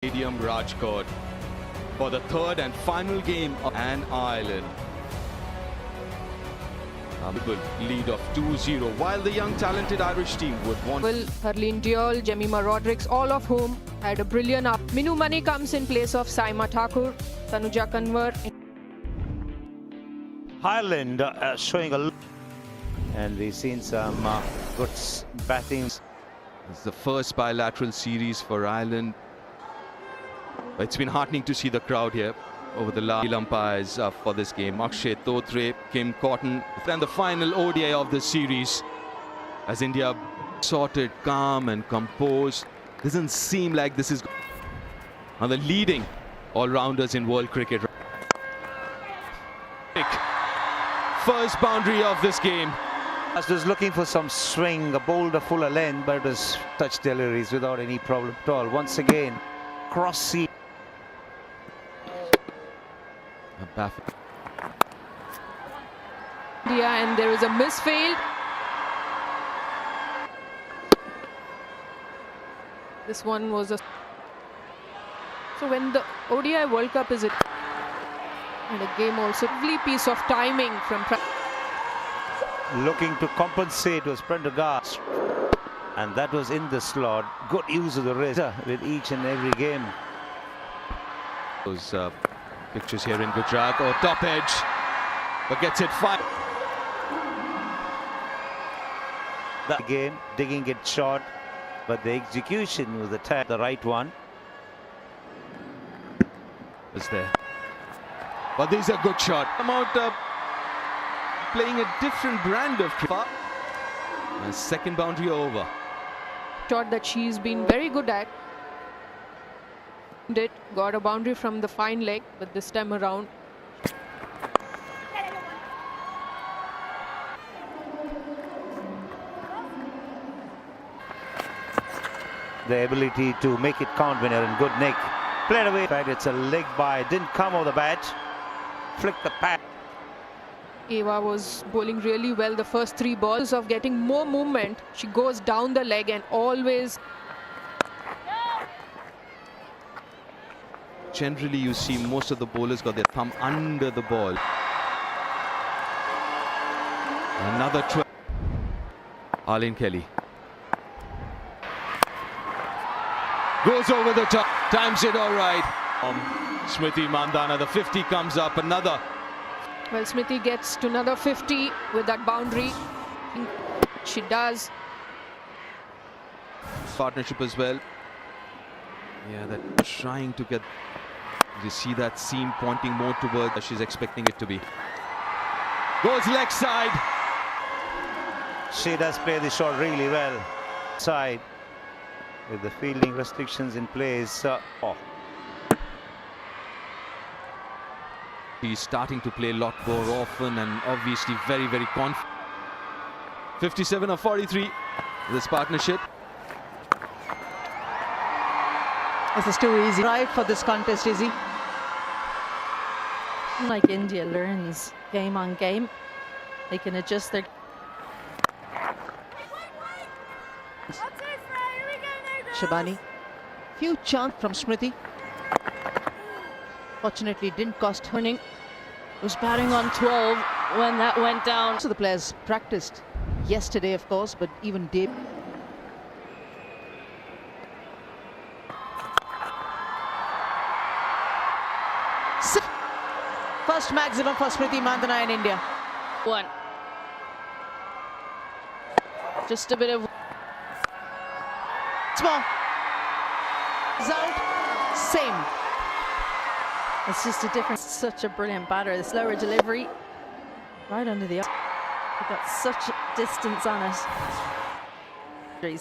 Stadium Rajkot for the third and final game of Ireland. A good lead of 2-0, while the young talented Irish team would want... Harleen Diol, Jemima Rodrigues, all of whom had a brilliant up. Minu Mani comes in place of Saima Thakur, Tanuja Kanwar. Ireland showing a... And we've seen some good batting. It's the first bilateral series for Ireland. It's been heartening to see the crowd here over the last umpires for this game. Akshay Totre, Kim Cotton, and the final ODI of the series. As India sorted, calm and composed. Doesn't seem like this is the leading all-rounders in world cricket. First boundary of this game. Was looking for some swing, a boulder fuller length, but it was touch deliveries without any problem at all. Once again, cross seam. India, and there is a misfield. This one was a... So when the ODI World Cup is it? And a game also, lovely piece of timing from... Looking to compensate was Prendergast, and that was in the slot. Good use of the wrist with each and every game. Those pictures here in Gujarat, top edge, but gets it fine. The game, digging it short, but the execution was the right one. Was there. But this is a good shot. Come out playing a different brand of cricket. Second boundary over. Shot that she's been very good at. Got a boundary from the fine leg, but this time around. The ability to make it count when you're in good nick. Played away. In fact, it's a leg by. Didn't come off the bat. Flicked the pad. Eva was bowling really well the first three balls. Of getting more movement, she goes down the leg and always... Generally, you see most of the bowlers got their thumb under the ball. Another 12. Arlene Kelly. Goes over the top. Times it all right. Smriti Mandhana, the 50 comes up. Another. Well, Smriti gets to another 50 with that boundary. She does. Partnership as well. Yeah, they're trying to get... You see that seam pointing more towards as she's expecting it to be. Goes leg side. She does play the shot really well. Side with the fielding restrictions in place. He's starting to play a lot more often and obviously very, very confident. 57 of 43, this partnership. This is too easy. Right for this contest, is he? Like India learns game on game, they can adjust their... Shabani. Few chance from Smriti. Fortunately, didn't cost her. Was batting on 12 when that went down. So the players practiced yesterday, of course, but even day. First maximum for Smriti Mandhana in India. One. Just a bit of... Small. Result, same. It's just a difference. Such a brilliant batter. The slower delivery. Right under the... He got such distance on it. Here we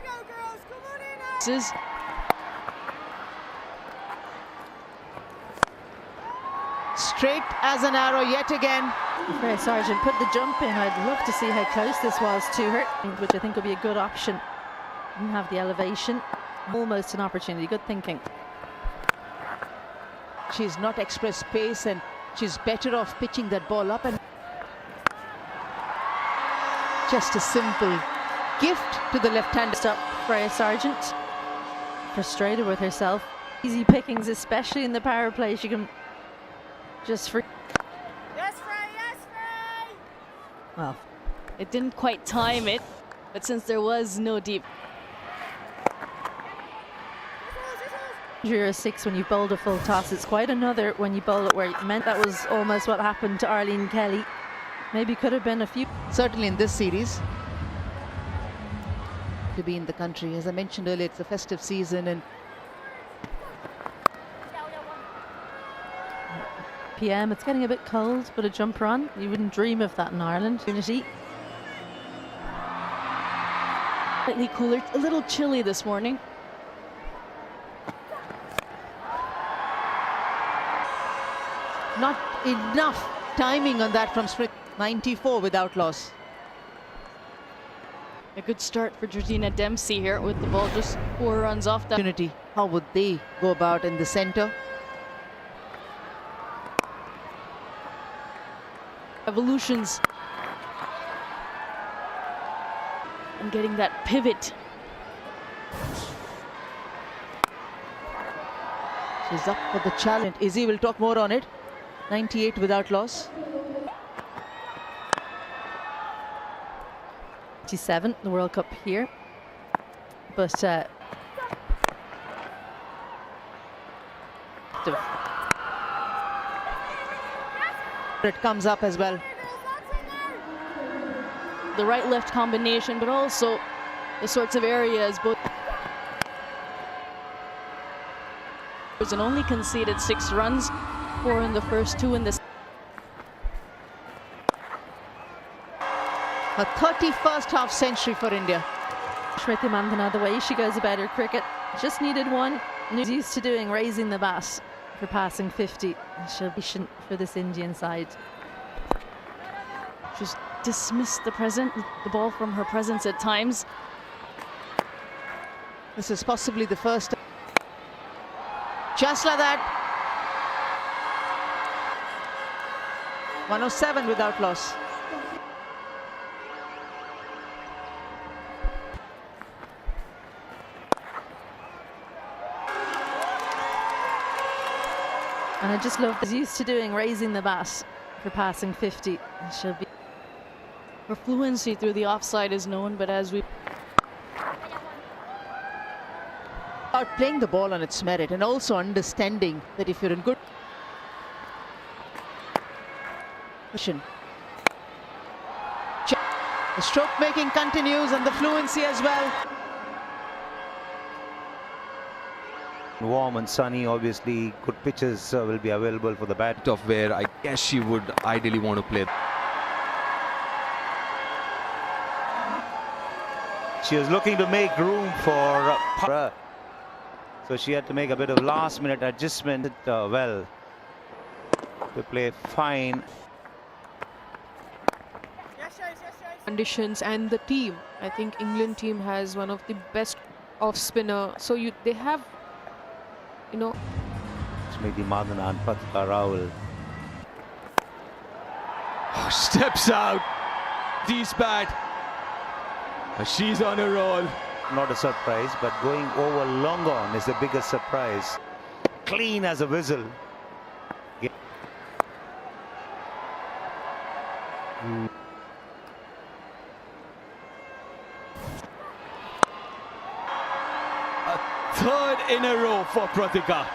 go, girls. Come on in. This is straight as an arrow yet again. Freya Sargent put the jump in. I'd love to see how close this was to her, which I think would be a good option. Didn't have the elevation. Almost an opportunity. Good thinking. She's not expressed pace and she's better off pitching that ball up, and just a simple gift to the left-hander. Stop Freya Sargent. frustrated with herself. Easy pickings, especially in the power play. She can just Yes, Frey, yes, Frey! well, It didn't quite time it, but since there was no deep. you're a 6 when you bowled a full toss. It's quite another when you bowl it where it meant that was almost what happened to Arlene Kelly. Maybe could have been a few. Certainly in this series. To be in the country, as I mentioned earlier, it's a festive season and PM, it's getting a bit cold, but a jumper on. You wouldn't dream of that in Ireland. Unity. Slightly cooler, a little chilly this morning. not enough timing on that from Smith. 94 without loss. A good start for Georgina Dempsey here with the ball just 4 runs off that. Opportunity. How would they go about in the center? Evolutions. And getting that pivot. She's up for the challenge. Izzy will talk more on it. 98 without loss. 97, the World Cup here. But It comes up as well. The right-left combination, but also the sorts of areas both. And only conceded 6 runs, 4 in the first, 2 in the. Her 31st half century for India. Smriti Mandhana, the way she goes about her cricket, just needed one. She's used to doing raising the bat for passing 50. She'll be patient for this Indian side. Just dismissed the ball from her presence at times. This is possibly the first. Just like that. 107 without loss. And I just love she's used to doing raising the bat for passing 50. She'll be. Her fluency through the offside is known, but as we. About playing the ball on its merit and also understanding that if you're in good position. The stroke making continues and the fluency as well. Warm and sunny, obviously good pitches will be available for the bat. Of where I guess she would ideally want to play. She was looking to make room for so she had to make a bit of last minute adjustment well to play fine. Conditions and the team. I think England team has one of the best off spinner. So they have, you know. Smriti Mandhana and Pratika Rahul. Oh, steps out. She's bad. She's on a roll. Not a surprise, but going over long on is the biggest surprise. Clean as a whistle. Third in a row for Pratika.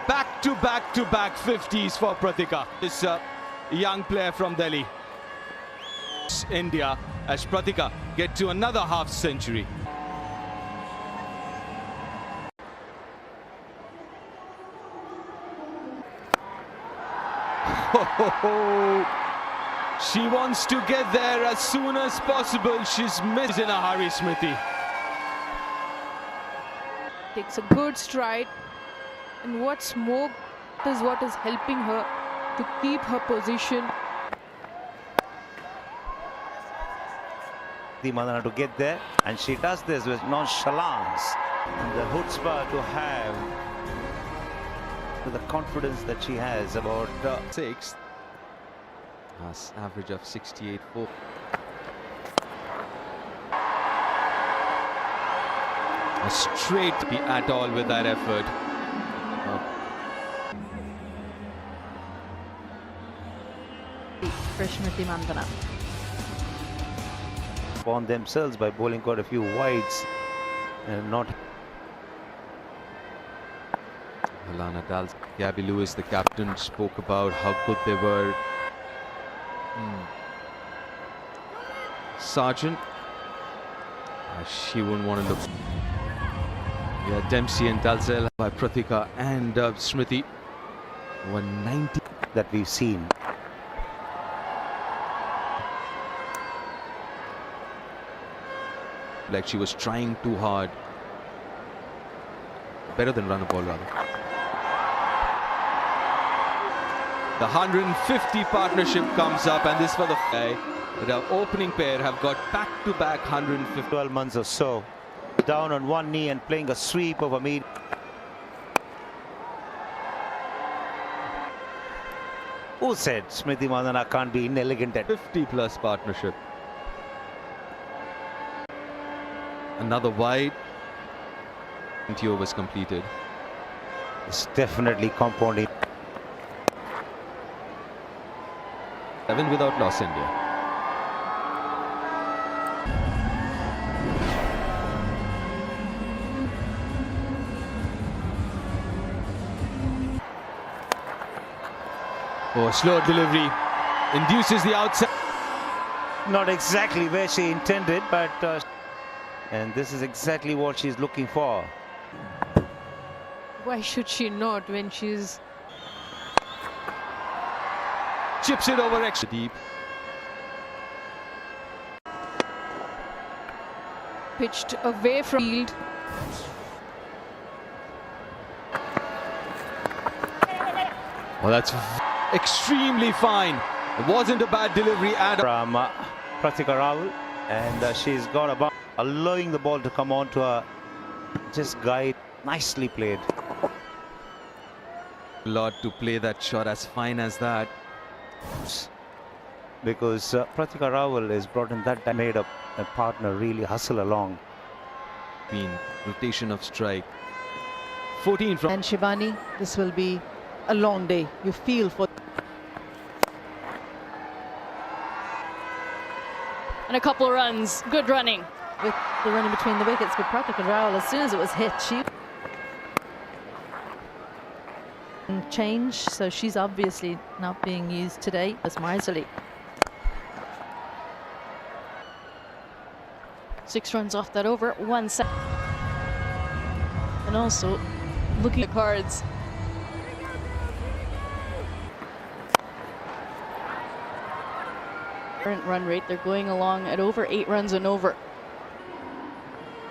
Back to back 50s for Pratika. This young player from Delhi. India as Pratika get to another half century. She wants to get there as soon as possible. She's missed in a hurry, Smriti. Takes a good stride, and what's more is what is helping her to keep her position. The Mandhana to get there, and she does this with nonchalance. And the chutzpah to have, with the confidence that she has about 6. Average of 68.4. A straight at all with that effort. For Smriti Mandana. On themselves by bowling quite a few wides and not. Alana Dals, Gabby Lewis, the captain, spoke about how good they were. Sargent, she wouldn't want to look. Yeah, Dempsey and Dalzell by Pratika and Smriti. 190 that we've seen. Like she was trying too hard. Better than run a ball rather. The 150 partnership comes up, and this for the guy. The opening pair have got back-to-back 150. 12 months or so. Down on one knee and playing a sweep over mid. Who said Smriti Mandana can't be inelegant at 50+ partnership. Another wide. 20 overs completed. It's definitely compounding. 7 without loss, India. Oh, slow delivery. Induces the outside. Not exactly where she intended, but and this is exactly what she's looking for. Why should she not when she's Chips it over extra deep. pitched away from field? Well, that's extremely fine. It wasn't a bad delivery at all. From Pratika Rawal, and she's got about allowing the ball to come on to her. Just guide, nicely played. A lot to play that shot as fine as that. Because Pratika Rawal is brought in that time, made up a partner really hustle along. Been rotation of strike. 14 from. And Shivani, this will be a long day. You feel for. And a couple of runs. Good running. With the running between the wickets, but Pratika Rawal, as soon as it was hit, she change, so she's obviously not being used today as miserly. 6 runs off that over. 1 set. And also looking at the cards. Current run rate, they're going along at over 8 runs and over.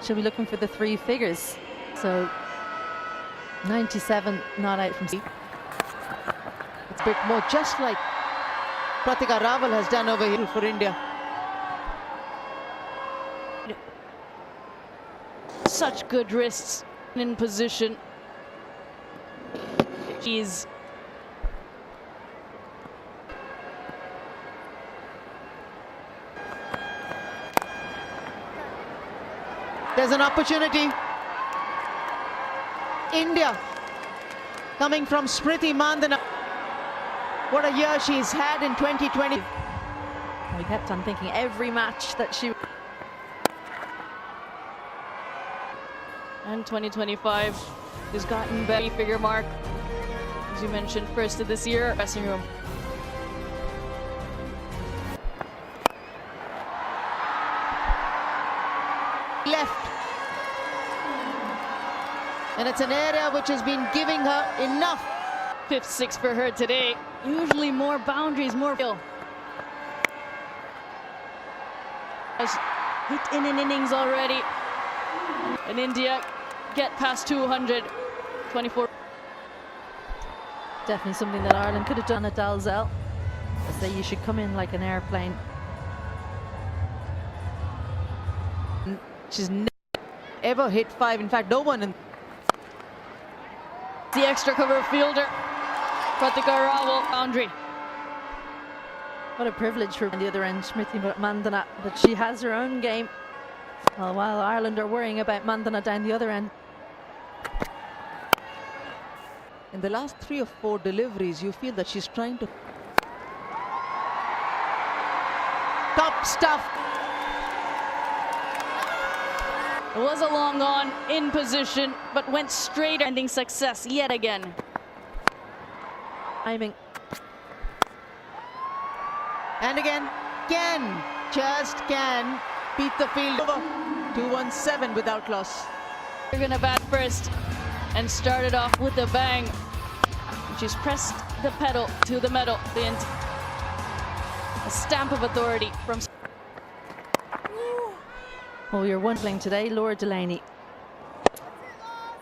She'll be looking for the 3 figures. So 97 not out from sea. It's a bit more, just like Pratika Rawal has done over here for India. Such good wrists in position. She's There's an opportunity. India coming from Smriti Mandana. What a year she's had in 2020. We kept on thinking every match that she. And 2025 has gotten better. Figure mark, as you mentioned, first of this year. Dressing room. Left. And it's an area which has been giving her enough. 5th 6 for her today. Usually more boundaries, more feel. Has hit in an innings already. And India get past 200. 24. Definitely something that Ireland could have done at Dalzell. I say you should come in like an airplane. She's never ever hit 5. In fact, no one in. The extra cover fielder. Pratika Rawal boundary. What a privilege for on the other end, Smriti Mandana, but she has her own game. Well, while Ireland are worrying about Mandana down the other end. In the last 3 or 4 deliveries, you feel that she's trying to... Top stuff. It was a long on, in position, but went straight, ending success yet again. Timing. And again, just can beat the field over. 217 without loss. They're gonna bat first and started off with a bang. She's pressed the pedal to the metal. A stamp of authority from... Oh, you're one playing today, Laura Delaney.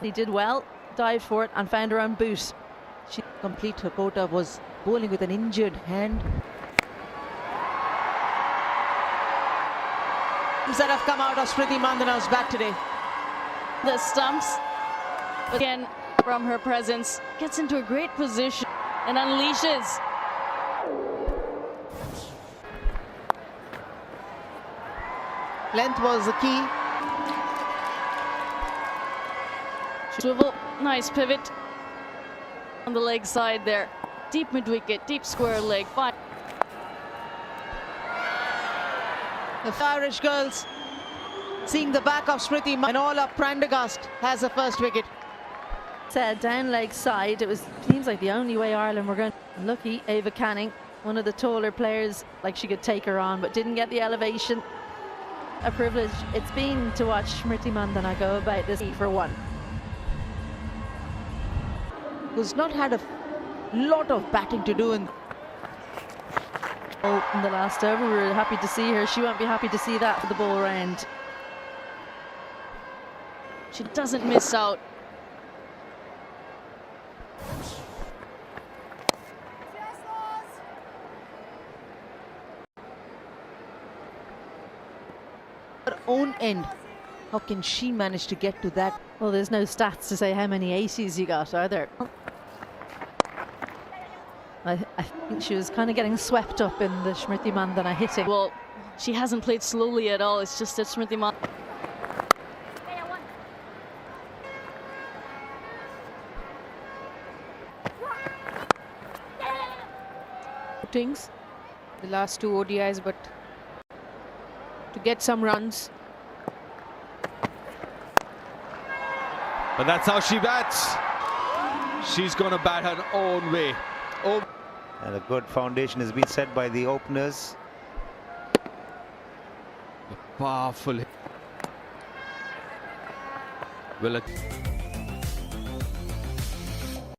He did well, dived for it and found her own boot. She complete her quota, was bowling with an injured hand. That have come out of Smriti Mandana's bat today. The stumps, again from her presence, gets into a great position and unleashes. Length was the key. Swivel, nice pivot on the leg side there. Deep mid wicket, deep square leg. Fine. The Irish girls seeing the back of Smriti and all up. Prendergast has the first wicket. Said down leg side, it seems like the only way Ireland were going. Lucky Ava Canning, one of the taller players, like she could take her on, but didn't get the elevation. A privilege it's been to watch Smriti Mandana go about this for one. Who's not had a lot of batting to do in the last over. We were happy to see her. She won't be happy to see that for the ball round. She doesn't miss out. her own end. How can she manage to get to that? Well, there's no stats to say how many 80s you got, are there? I think she was kind of getting swept up in the Smriti Mandana hitting. Well, she hasn't played slowly at all. It's just that Smriti Mandana. The last 2 ODIs, but to get some runs. But that's how she bats. She's going to bat her own way. Oh. And a good foundation has been set by the openers. A powerful hit. Well,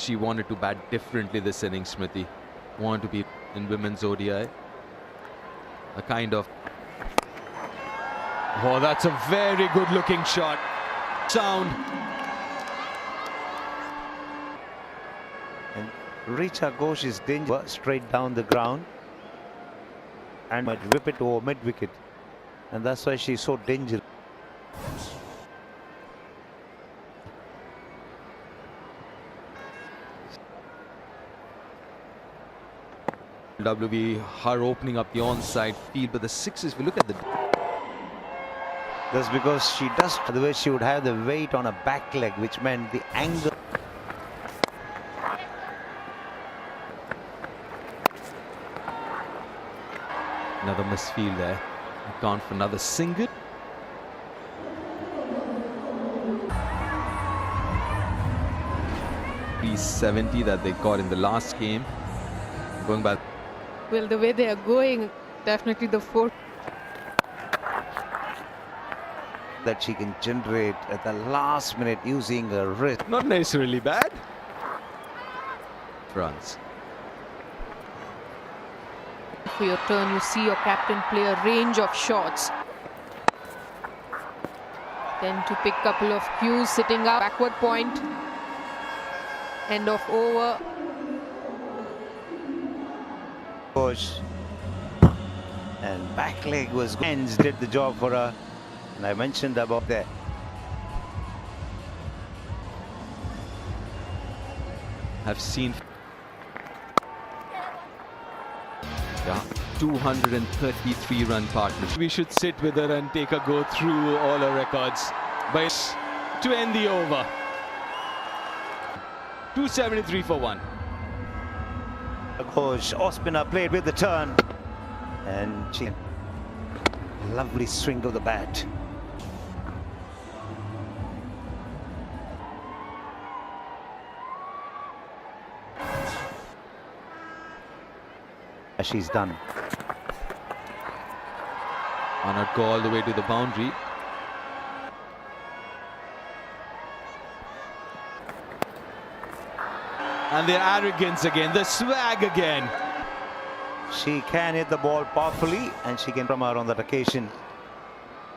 she wanted to bat differently this innings, Smriti. Wanted to be in women's ODI. A kind of... Oh, that's a very good looking shot. Sound. And Richa Ghosh is dangerous straight down the ground and might whip it over mid wicket, and that's why she's so dangerous. WB, her opening up the onside field, but the sixes, we look at the... That's because she does, otherwise she would have the weight on her back leg, which meant the angle. Another misfield there. Gone for another single. .370 that they got in the last game. Going back. Well, the way they are going, definitely the 4th. That she can generate at the last minute using her wrist. Not necessarily bad. Runs. For your turn, you see your captain play a range of shots. Then to pick a couple of cues, sitting up, backward point, end of over. Push. And back leg was good. Ends did the job for her. And I mentioned about that. Have seen. Yeah. 233-run partnership. We should sit with her and take her go through all her records. But to end the over, 273 for 1. Coach Ospina played with the turn, and she lovely swing of the bat. She's done. On her go all the way to the boundary. And the arrogance again, the swag again. She can hit the ball powerfully, and she can come out on that occasion.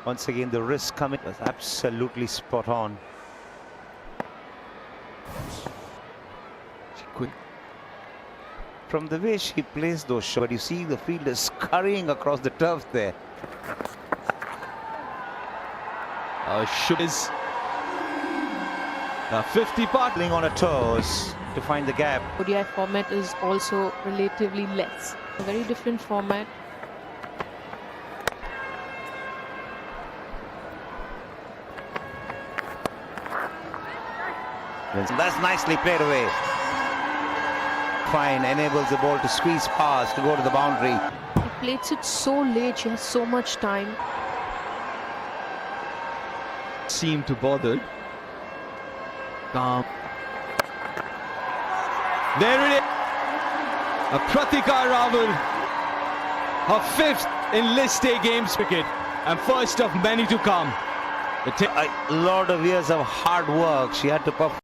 Once again, the risk coming was absolutely spot on. She could. From the way she plays those shots, you see the fielder scurrying across the turf there. Is 50 partling On her toes to find the gap. ODI format is also relatively less. A very different format. That's nicely played away. Fine, enables the ball to squeeze past to go to the boundary. He plays it so late, she has so much time. seem to bother. Calm. There it is. A Pratika Rawal, her 5th in List A Games cricket and first of many to come. A lot of years of hard work she had to perform.